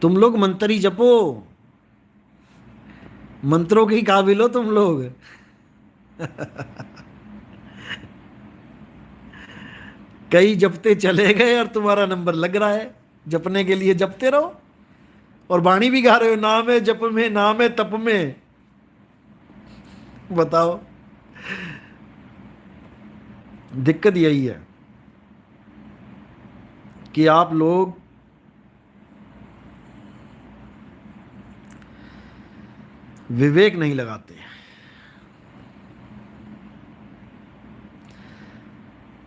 तुम लोग मंत्री जपो, मंत्रों के ही काबिल हो तुम लोग। कई जपते चले गए और तुम्हारा नंबर लग रहा है। जपने के लिए जपते रहो और वाणी भी गा रहे हो, नाम है जप में, नाम है तप में। बताओ, दिक्कत यही है कि आप लोग विवेक नहीं लगाते।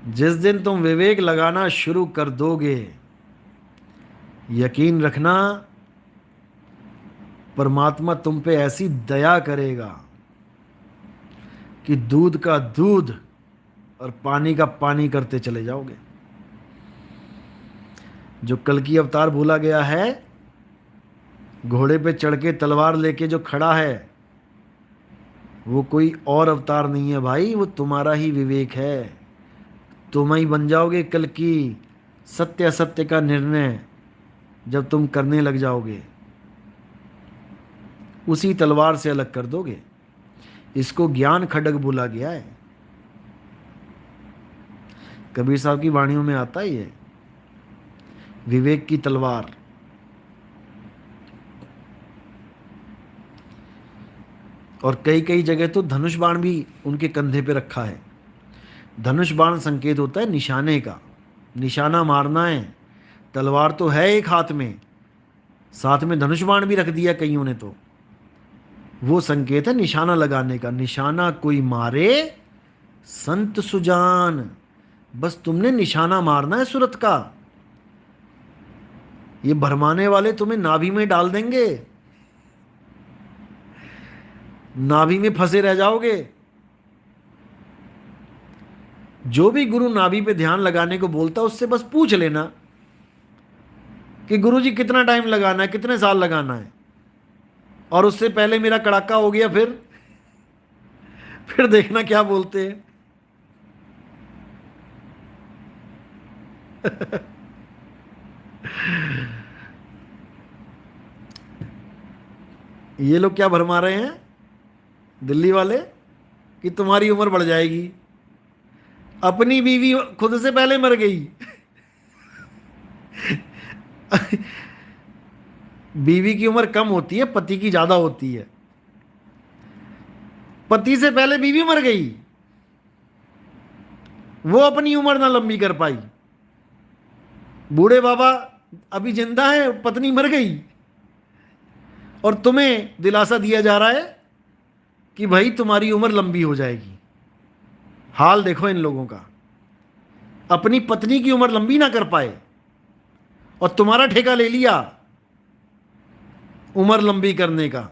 जिस दिन तुम विवेक लगाना शुरू कर दोगे, यकीन रखना परमात्मा तुम पे ऐसी दया करेगा कि दूध का दूध और पानी का पानी करते चले जाओगे। जो कल की अवतार बोला गया है, घोड़े पे चढ़ के तलवार लेके जो खड़ा है, वो कोई और अवतार नहीं है भाई, वो तुम्हारा ही विवेक है। तुम ही बन जाओगे कल की सत्य असत्य का निर्णय जब तुम करने लग जाओगे। उसी तलवार से अलग कर दोगे। इसको ज्ञान खड्ग बोला गया है। कबीर साहब की वाणियों में आता ही है, विवेक की तलवार। और कई कई जगह तो धनुष बाण भी उनके कंधे पे रखा है। धनुष बाण संकेत होता है निशाने का, निशाना मारना है। तलवार तो है एक हाथ में, साथ में धनुष बाण भी रख दिया कईयों ने, तो वो संकेत है निशाना लगाने का। निशाना कोई मारे संत सुजान, बस तुमने निशाना मारना है सूरत का। ये भरमाने वाले तुम्हें नाभि में डाल देंगे, नाभि में फंसे रह जाओगे। जो भी गुरु नाभि पे ध्यान लगाने को बोलता है, उससे बस पूछ लेना कि गुरु जी कितना टाइम लगाना है, कितने साल लगाना है, और उससे पहले मेरा कड़ाका हो गया, फिर देखना क्या बोलते हैं। ये लोग क्या भरमा रहे हैं दिल्ली वाले कि तुम्हारी उम्र बढ़ जाएगी। अपनी बीवी खुद से पहले मर गई। बीवी की उम्र कम होती है, पति की ज्यादा होती है। पति से पहले बीवी मर गई, वो अपनी उम्र ना लंबी कर पाई। बूढ़े बाबा अभी जिंदा है, पत्नी मर गई, और तुम्हें दिलासा दिया जा रहा है कि भाई तुम्हारी उम्र लंबी हो जाएगी। हाल देखो इन लोगों का, अपनी पत्नी की उम्र लंबी ना कर पाए और तुम्हारा ठेका ले लिया उम्र लंबी करने का।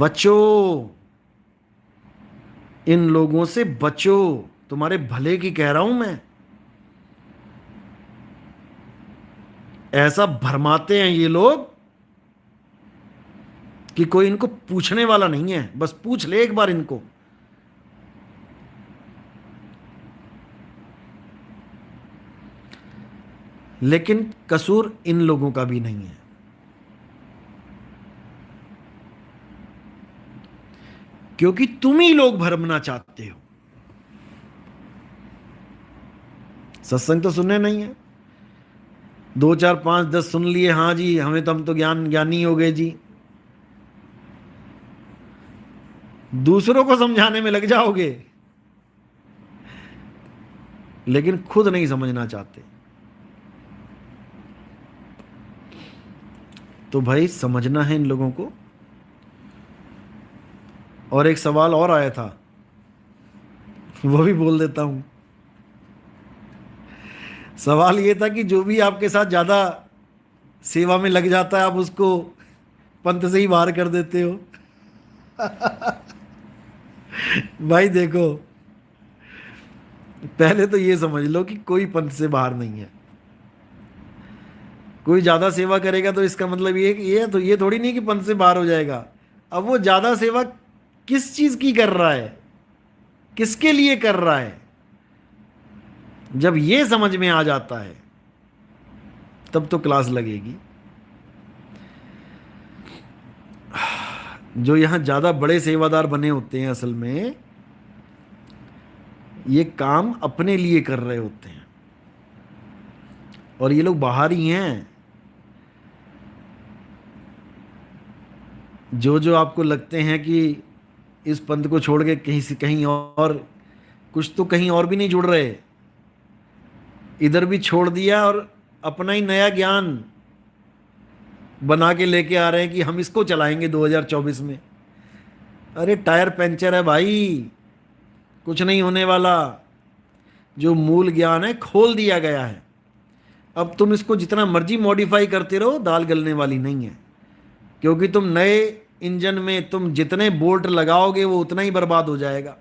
बचो, इन लोगों से बचो, तुम्हारे भले की कह रहा हूं मैं। ऐसा भरमाते हैं ये लोग कि कोई इनको पूछने वाला नहीं है। बस पूछ ले एक बार इनको। लेकिन कसूर इन लोगों का भी नहीं है, क्योंकि तुम ही लोग भरमना चाहते हो। सत्संग तो सुनने नहीं है, 2 4 5 10 सुन लिए, हाँ जी हमें तो, हम तो ज्ञानी हो गए जी। दूसरों को समझाने में लग जाओगे, लेकिन खुद नहीं समझना चाहते। तो भाई समझना है इन लोगों को। और एक सवाल और आया था, वो भी बोल देता हूं। सवाल ये था कि जो भी आपके साथ ज्यादा सेवा में लग जाता है, आप उसको पंथ से ही बाहर कर देते हो। भाई देखो, पहले तो ये समझ लो कि कोई पंथ से बाहर नहीं है। कोई ज्यादा सेवा करेगा तो इसका मतलब ये तो ये थोड़ी नहीं कि पंथ से बाहर हो जाएगा। अब वो ज्यादा सेवा किस चीज की कर रहा है, किसके लिए कर रहा है, जब ये समझ में आ जाता है तब तो क्लास लगेगी। जो यहाँ ज़्यादा बड़े सेवादार बने होते हैं असल में ये काम अपने लिए कर रहे होते हैं, और ये लोग बाहर ही हैं। जो जो आपको लगते हैं कि इस पंथ को छोड़ के कहीं से कहीं और, कुछ तो कहीं और भी नहीं जुड़ रहे, इधर भी छोड़ दिया और अपना ही नया ज्ञान बना के लेके आ रहे हैं कि हम इसको चलाएंगे 2024 में। अरे टायर पंचर है भाई, कुछ नहीं होने वाला। जो मूल ज्ञान है खोल दिया गया है, अब तुम इसको जितना मर्जी मॉडिफाई करते रहो, दाल गलने वाली नहीं है। क्योंकि तुम नए इंजन में तुम जितने बोल्ट लगाओगे वो उतना ही बर्बाद हो जाएगा,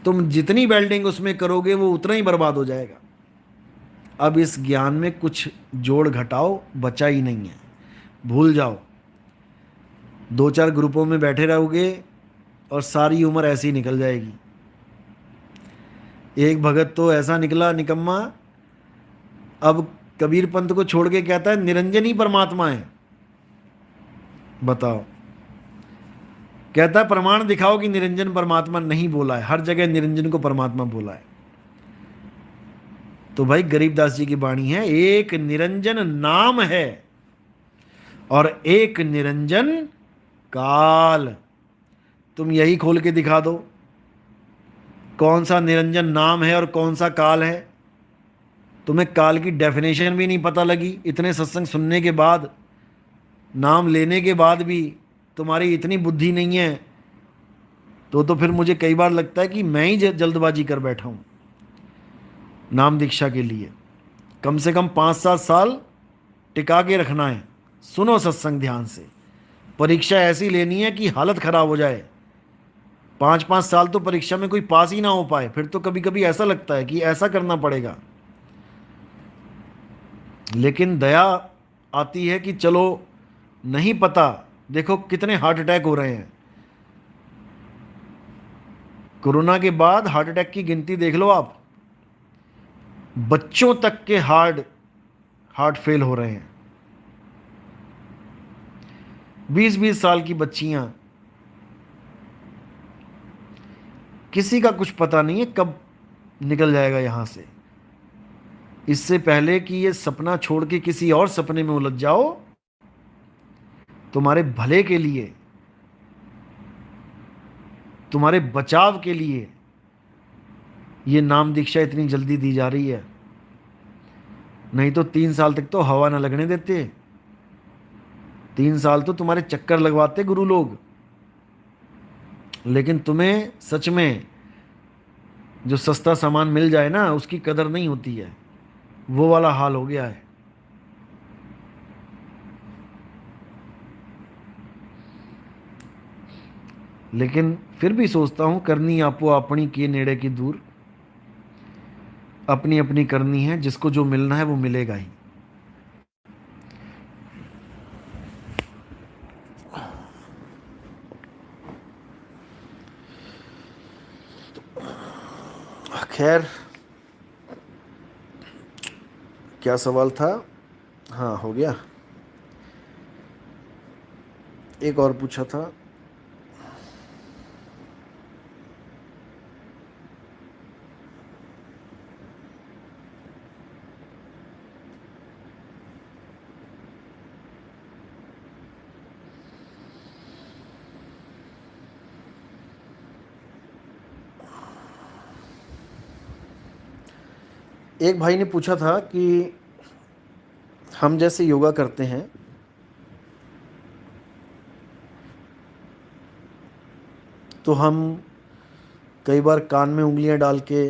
तुम जितनी वेल्डिंग उसमें करोगे वो उतना ही बर्बाद हो जाएगा। अब इस ज्ञान में कुछ जोड़ घटाओ बचा ही नहीं है, भूल जाओ। 2-4 ग्रुपों में बैठे रहोगे और सारी उम्र ऐसी ही निकल जाएगी। एक भगत तो ऐसा निकला निकम्मा, अब कबीर पंथ को छोड़ के कहता है निरंजन ही परमात्मा है। बताओ, कहता है प्रमाण दिखाओ कि निरंजन परमात्मा नहीं बोला है, हर जगह निरंजन को परमात्मा बोला है। तो भाई गरीबदास जी की वाणी है, एक निरंजन नाम है और एक निरंजन काल। तुम यही खोल के दिखा दो कौन सा निरंजन नाम है और कौन सा काल है। तुम्हें काल की डेफिनेशन भी नहीं पता लगी, इतने सत्संग सुनने के बाद, नाम लेने के बाद भी तुम्हारी इतनी बुद्धि नहीं है। तो फिर मुझे कई बार लगता है कि मैं ही जल्दबाजी कर बैठा हूँ नाम दीक्षा के लिए। कम से कम 5-7 साल टिका के रखना है। सुनो सत्संग ध्यान से, परीक्षा ऐसी लेनी है कि हालत खराब हो जाए। 5-5 साल तो परीक्षा में कोई पास ही ना हो पाए, फिर तो कभी कभी ऐसा लगता है कि ऐसा करना पड़ेगा। लेकिन दया आती है कि चलो नहीं पता, देखो कितने हार्ट अटैक हो रहे हैं। कोरोना के बाद हार्ट अटैक की गिनती देख लो आप, बच्चों तक के हार्ट फेल हो रहे हैं। 20-20 साल की बच्चियां, किसी का कुछ पता नहीं है कब निकल जाएगा यहां से। इससे पहले कि ये सपना छोड़ के किसी और सपने में उलझ जाओ, तुम्हारे भले के लिए, तुम्हारे बचाव के लिए ये नाम दीक्षा इतनी जल्दी दी जा रही है। नहीं तो 3 साल तक तो हवा ना लगने देते। 3 साल तो तुम्हारे चक्कर लगवाते गुरु लोग। लेकिन तुम्हें सच में जो सस्ता सामान मिल जाए ना, उसकी कदर नहीं होती है। वो वाला हाल हो गया है। लेकिन फिर भी सोचता हूं, करनी आपो अपनी के नेड़े की दूर, अपनी अपनी करनी है, जिसको जो मिलना है वो मिलेगा ही। खैर, क्या सवाल था? हाँ, हो गया। एक और पूछा था। एक भाई ने पूछा था कि हम जैसे योगा करते हैं तो हम कई बार कान में उंगलियां डाल के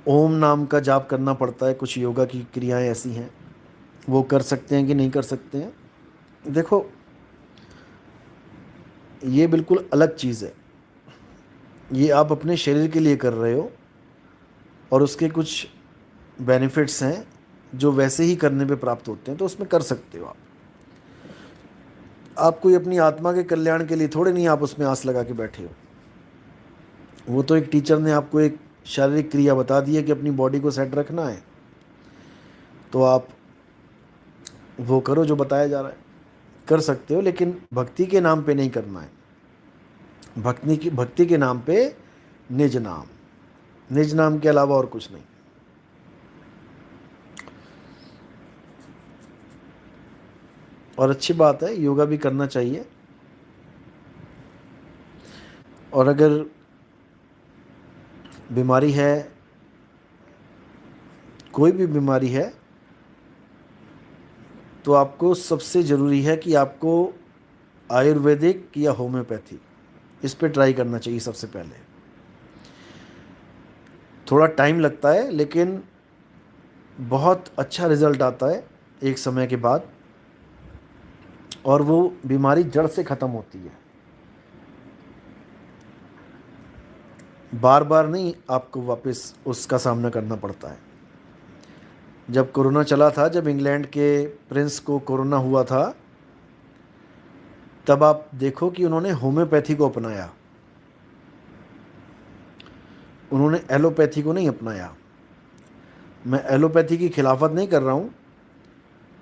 ओम नाम का जाप करना पड़ता है। कुछ योगा की क्रियाएं ऐसी हैं, वो कर सकते हैं कि नहीं कर सकते हैं। देखो, ये बिल्कुल अलग चीज़ है। ये आप अपने शरीर के लिए कर रहे हो और उसके कुछ बेनिफिट्स हैं जो वैसे ही करने पे प्राप्त होते हैं, तो उसमें कर सकते हो आप कोई अपनी आत्मा के कल्याण के लिए थोड़े नहीं आप उसमें आस लगा के बैठे हो। वो तो एक टीचर ने आपको एक शारीरिक क्रिया बता दी है कि अपनी बॉडी को सेट रखना है, तो आप वो करो जो बताया जा रहा है, कर सकते हो, लेकिन भक्ति के नाम पे नहीं करना है। भक्ति के नाम पे निज नाम, निज नाम के अलावा और कुछ नहीं। और अच्छी बात है, योगा भी करना चाहिए। और अगर बीमारी है, कोई भी बीमारी है, तो आपको सबसे ज़रूरी है कि आपको आयुर्वेदिक या होम्योपैथी, इस पे ट्राई करना चाहिए सबसे पहले। थोड़ा टाइम लगता है लेकिन बहुत अच्छा रिज़ल्ट आता है एक समय के बाद, और वो बीमारी जड़ से ख़त्म होती है। बार बार नहीं आपको वापस उसका सामना करना पड़ता है। जब कोरोना चला था, जब इंग्लैंड के प्रिंस को कोरोना हुआ था, तब आप देखो कि उन्होंने होम्योपैथी को अपनाया, उन्होंने एलोपैथी को नहीं अपनाया। मैं एलोपैथी की खिलाफत नहीं कर रहा हूँ,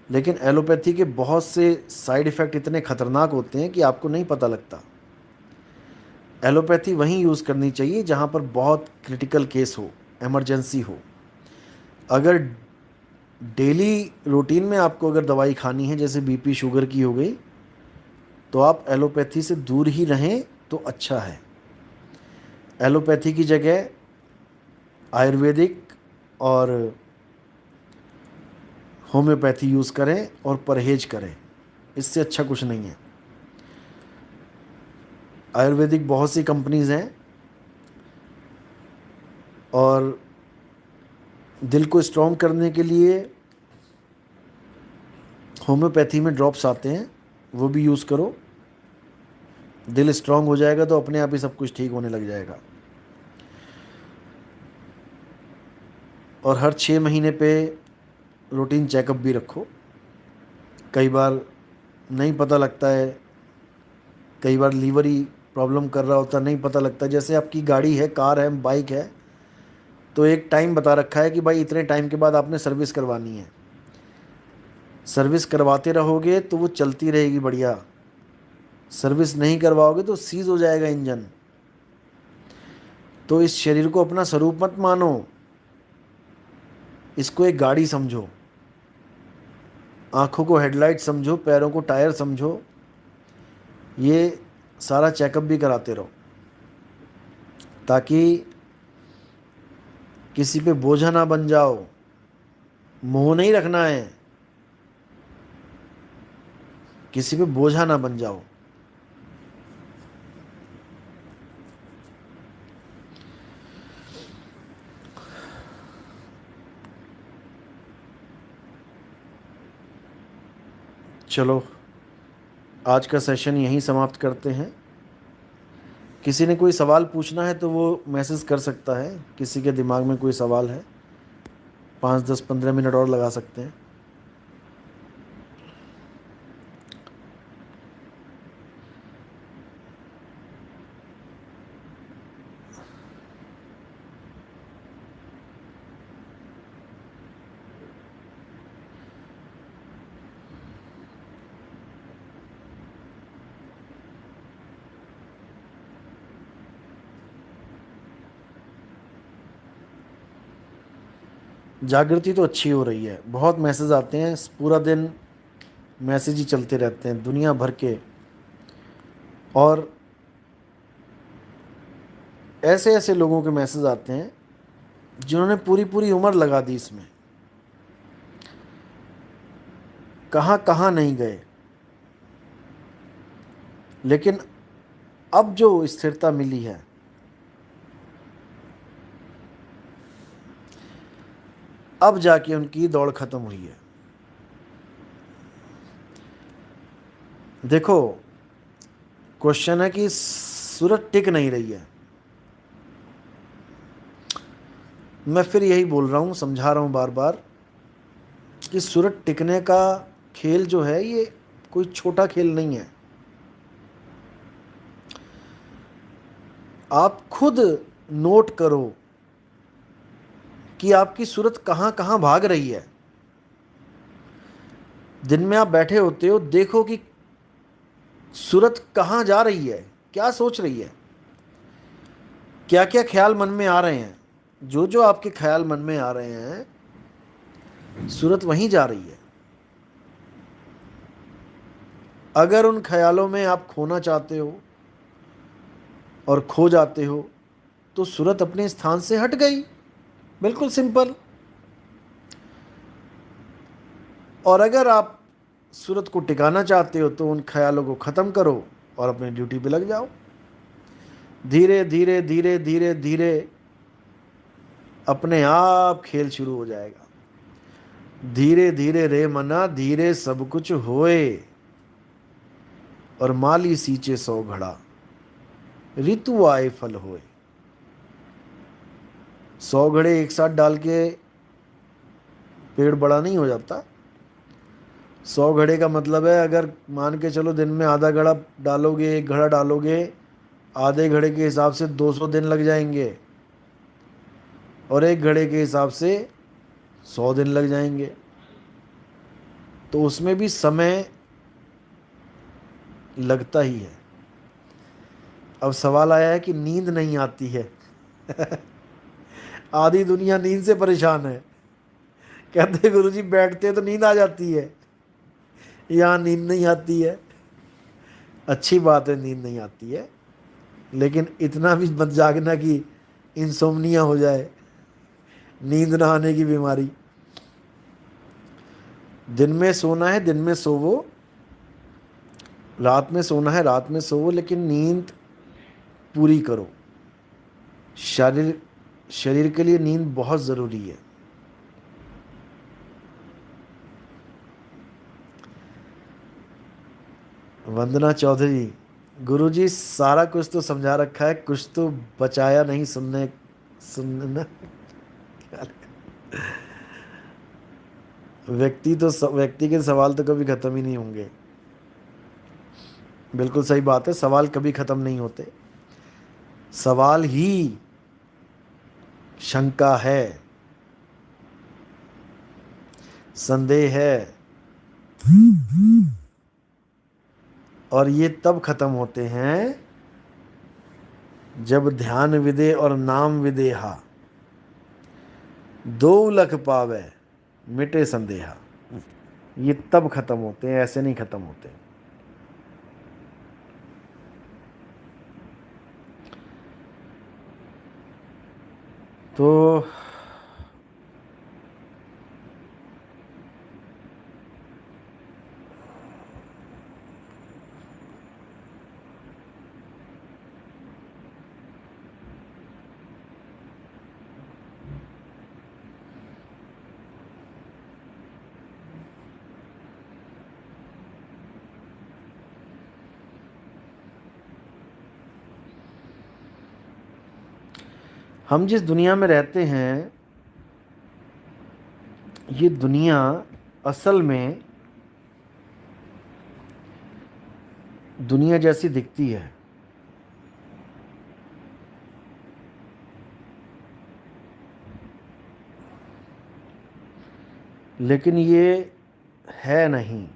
लेकिन एलोपैथी के बहुत से साइड इफ़ेक्ट इतने ख़तरनाक होते हैं कि आपको नहीं पता लगता। एलोपैथी वहीं यूज़ करनी चाहिए जहाँ पर बहुत क्रिटिकल केस हो, इमरजेंसी हो। अगर डेली रूटीन में आपको अगर दवाई खानी है, जैसे बीपी शुगर की हो गई, तो आप एलोपैथी से दूर ही रहें तो अच्छा है। एलोपैथी की जगह आयुर्वेदिक और होम्योपैथी यूज़ करें और परहेज करें, इससे अच्छा कुछ नहीं है। आयुर्वेदिक बहुत सी कंपनीज़ हैं, और दिल को स्ट्रॉन्ग करने के लिए होम्योपैथी में ड्रॉप्स आते हैं, वो भी यूज़ करो। दिल स्ट्रॉन्ग हो जाएगा तो अपने आप ही सब कुछ ठीक होने लग जाएगा। और हर 6 महीने पे रूटीन चेकअप भी रखो। कई बार नहीं पता लगता है, कई बार लीवर ही प्रॉब्लम कर रहा होता, नहीं पता लगता। जैसे आपकी गाड़ी है, कार है, बाइक है, तो एक टाइम बता रखा है कि भाई इतने टाइम के बाद आपने सर्विस करवानी है। सर्विस करवाते रहोगे तो वो चलती रहेगी बढ़िया, सर्विस नहीं करवाओगे तो सीज हो जाएगा इंजन। तो इस शरीर को अपना स्वरूप मत मानो, इसको एक गाड़ी समझो। आँखों को हेडलाइट समझो, पैरों को टायर समझो। ये सारा चेकअप भी कराते रहो, ताकि किसी पे बोझा ना बन जाओ। मोह नहीं रखना है, किसी पे बोझा ना बन जाओ। चलो, आज का सेशन यहीं समाप्त करते हैं। किसी ने कोई सवाल पूछना है तो वो मैसेज कर सकता है। किसी के दिमाग में कोई सवाल है, 5, 10, 15 मिनट और लगा सकते हैं। जागृति तो अच्छी हो रही है, बहुत मैसेज आते हैं, पूरा दिन मैसेज ही चलते रहते हैं दुनिया भर के। और ऐसे ऐसे लोगों के मैसेज आते हैं जिन्होंने पूरी पूरी उम्र लगा दी इसमें, कहाँ कहाँ नहीं गए, लेकिन अब जो स्थिरता मिली है, अब जाके उनकी दौड़ खत्म हुई है। देखो, क्वेश्चन है कि सूरत टिक नहीं रही है। मैं फिर यही बोल रहा हूँ, समझा रहा हूँ बार बार, कि सूरत टिकने का खेल जो है ये कोई छोटा खेल नहीं है। आप खुद नोट करो कि आपकी सूरत कहाँ कहाँ भाग रही है। दिन में आप बैठे होते हो, देखो कि सूरत कहाँ जा रही है, क्या सोच रही है, क्या क्या ख्याल मन में आ रहे हैं। जो जो आपके ख्याल मन में आ रहे हैं, सूरत वहीं जा रही है। अगर उन ख्यालों में आप खोना चाहते हो और खो जाते हो, तो सूरत अपने स्थान से हट गई। बिल्कुल सिंपल। और अगर आप सूरत को टिकाना चाहते हो, तो उन ख्यालों को ख़त्म करो और अपनी ड्यूटी पे लग जाओ। धीरे धीरे धीरे धीरे धीरे अपने आप खेल शुरू हो जाएगा। धीरे धीरे रे मना, धीरे सब कुछ होए, और माली सींचे सौ घड़ा, ऋतु आए फल होए। 100 घड़े एक साथ डाल के पेड़ बड़ा नहीं हो जाता। 100 घड़े का मतलब है, अगर मान के चलो दिन में आधा घड़ा डालोगे, एक घड़ा डालोगे, आधे घड़े के हिसाब से 200 दिन लग जाएंगे, और एक घड़े के हिसाब से 100 दिन लग जाएंगे। तो उसमें भी समय लगता ही है। अब सवाल आया है कि नींद नहीं आती है। आधी दुनिया नींद से परेशान है। कहते गुरुजी बैठते तो नींद आ जाती है, यहाँ नींद नहीं आती है। अच्छी बात है, नींद नहीं आती है, लेकिन इतना भी मत जागना कि इंसोम्निया हो जाए, नींद ना आने की बीमारी। दिन में सोना है, दिन में सोवो, रात में सोना है, रात में सोवो, लेकिन नींद पूरी करो। शरीर के लिए नींद बहुत ज़रूरी है। वंदना चौधरी, गुरुजी सारा कुछ तो समझा रखा है, कुछ तो बचाया नहीं सुनना। व्यक्ति के सवाल तो कभी ख़त्म ही नहीं होंगे। बिल्कुल सही बात है, सवाल कभी ख़त्म नहीं होते। सवाल ही शंका है, संदेह है, और ये तब ख़त्म होते हैं जब ध्यान विदे और नाम विदेहा, दो लख पावे मिटे संदेहा। ये तब ख़त्म होते हैं, ऐसे नहीं ख़त्म होते। तो हम जिस दुनिया में रहते हैं, ये दुनिया असल में दुनिया जैसी दिखती है, लेकिन ये है नहीं।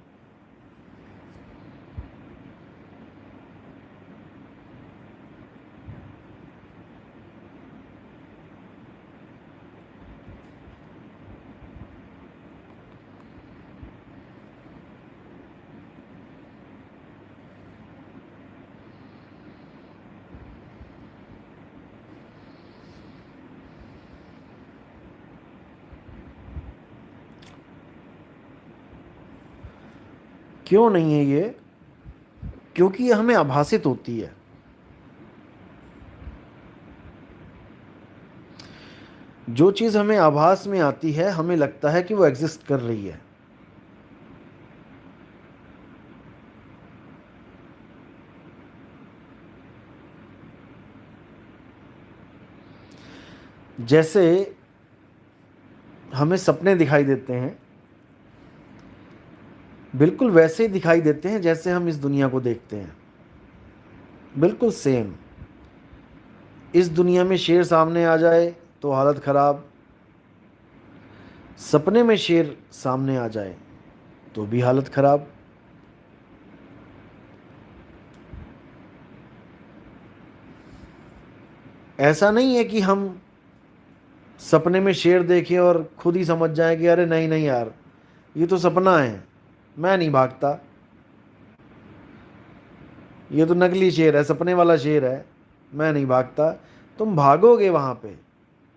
क्यों नहीं है ये? क्योंकि ये हमें आभासित होती है। जो चीज़ हमें आभास में आती है, हमें लगता है कि वो एग्जिस्ट कर रही है। जैसे हमें सपने दिखाई देते हैं, बिल्कुल वैसे ही दिखाई देते हैं जैसे हम इस दुनिया को देखते हैं, बिल्कुल सेम। इस दुनिया में शेर सामने आ जाए तो हालत ख़राब, सपने में शेर सामने आ जाए तो भी हालत खराब। ऐसा नहीं है कि हम सपने में शेर देखें और खुद ही समझ जाएं कि अरे नहीं नहीं यार, ये तो सपना है, मैं नहीं भागता, ये तो नकली शेर है, सपने वाला शेर है, मैं नहीं भागता। तुम भागोगे वहां पे।